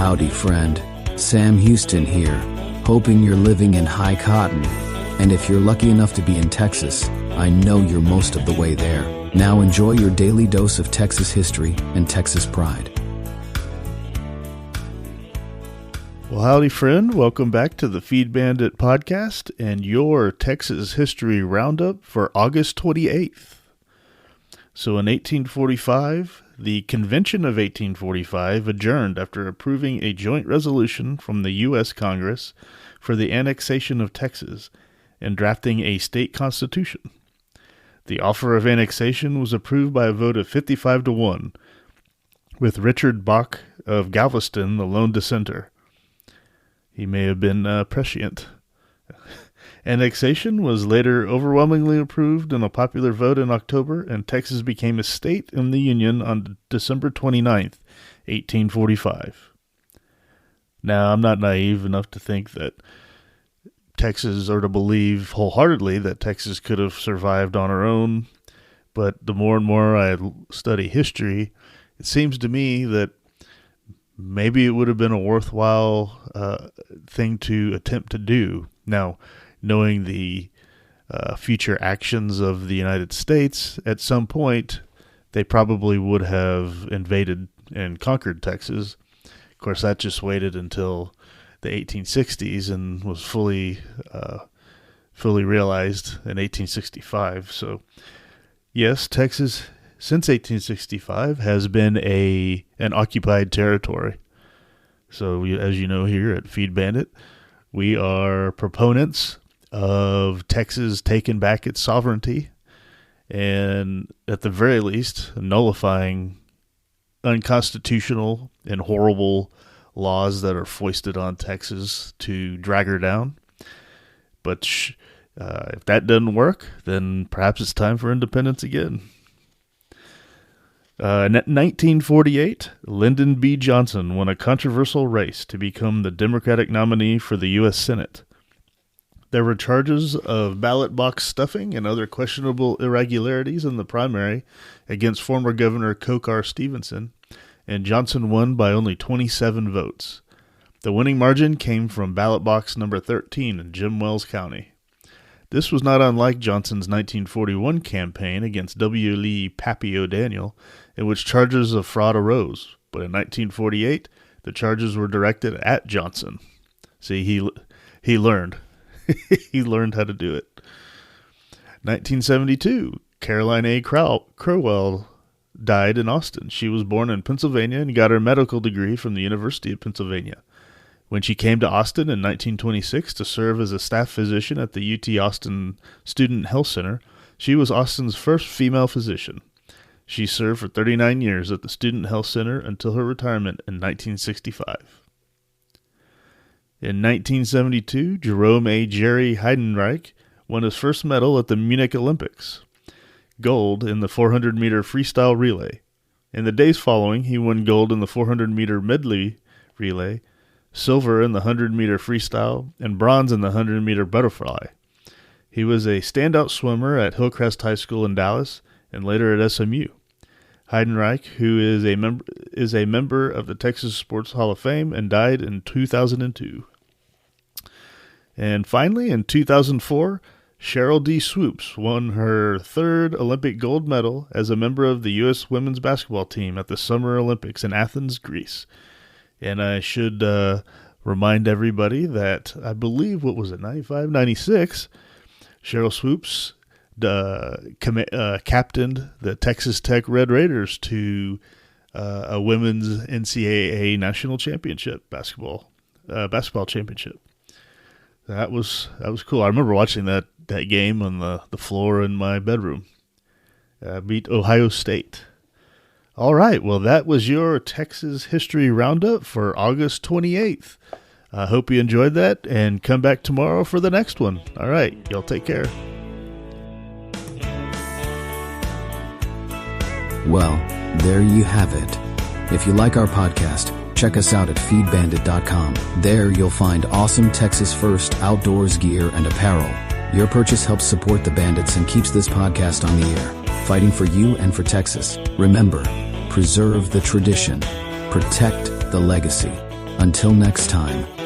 Howdy, friend. Sam Houston here, hoping you're living in high cotton. And if you're lucky enough to be in Texas, I know you're most of the way there. Now enjoy your daily dose of Texas history and Texas pride. Well, howdy, friend. Welcome back to the Feed Bandit podcast and your Texas history roundup for August 28th. So in 1845, the Convention of 1845 adjourned after approving a joint resolution from the U.S. Congress for the annexation of Texas and drafting a state constitution. The offer of annexation was approved by a vote of 55-1, with Richard Bach of Galveston the lone dissenter. He may have been prescient. Annexation was later overwhelmingly approved in a popular vote in October, and Texas became a state in the Union on December 29th, 1845. Now, I'm not naive enough to think that Texas, or to believe wholeheartedly that Texas could have survived on her own, but the more and more I study history, it seems to me that maybe it would have been a worthwhile thing to attempt to do. Now, knowing the future actions of the United States, at some point, they probably would have invaded and conquered Texas. Of course, that just waited until the 1860s and was fully realized in 1865. So, yes, Texas, since 1865, has been an occupied territory. So, as you know here at Feed Bandit, we are proponents of Texas taking back its sovereignty and, at the very least, nullifying unconstitutional and horrible laws that are foisted on Texas to drag her down. But if that doesn't work, then perhaps it's time for independence again. In 1948, Lyndon B. Johnson won a controversial race to become the Democratic nominee for the U.S. Senate. There were charges of ballot box stuffing and other questionable irregularities in the primary against former Governor Kokar Stevenson, and Johnson won by only 27 votes. The winning margin came from ballot box number 13 in Jim Wells County. This was not unlike Johnson's 1941 campaign against W. Lee Pappy O'Daniel, in which charges of fraud arose, but in 1948, the charges were directed at Johnson. See, he learned. He learned how to do it. 1972, Caroline A. Crowell died in Austin. She was born in Pennsylvania and got her medical degree from the University of Pennsylvania. When she came to Austin in 1926 to serve as a staff physician at the UT Austin Student Health Center, she was Austin's first female physician. She served for 39 years at the Student Health Center until her retirement in 1965. In 1972, Jerome A. Jerry Heidenreich won his first medal at the Munich Olympics, gold in the 400-meter freestyle relay. In the days following, he won gold in the 400-meter medley relay, silver in the 100-meter freestyle, and bronze in the 100-meter butterfly. He was a standout swimmer at Hillcrest High School in Dallas and later at SMU. Heidenreich, who is a member of the Texas Sports Hall of Fame and died in 2002. And finally, in 2004, Cheryl D. Swoops won her third Olympic gold medal as a member of the U.S. women's basketball team at the Summer Olympics in Athens, Greece. And I should remind everybody that I believe, 96, Cheryl Swoops captained the Texas Tech Red Raiders to a women's NCAA national championship basketball championship. That was cool. I remember watching that game on the floor in my bedroom. Beat Ohio State. All right, well, that was your Texas History Roundup for August 28th. I hope you enjoyed that, and come back tomorrow for the next one. All right, y'all take care. Well, there you have it. If you like our podcast, check us out at feedbandit.com. There you'll find awesome Texas First outdoors gear and apparel. Your purchase helps support the Bandits and keeps this podcast on the air, fighting for you and for Texas. Remember, preserve the tradition, protect the legacy. Until next time.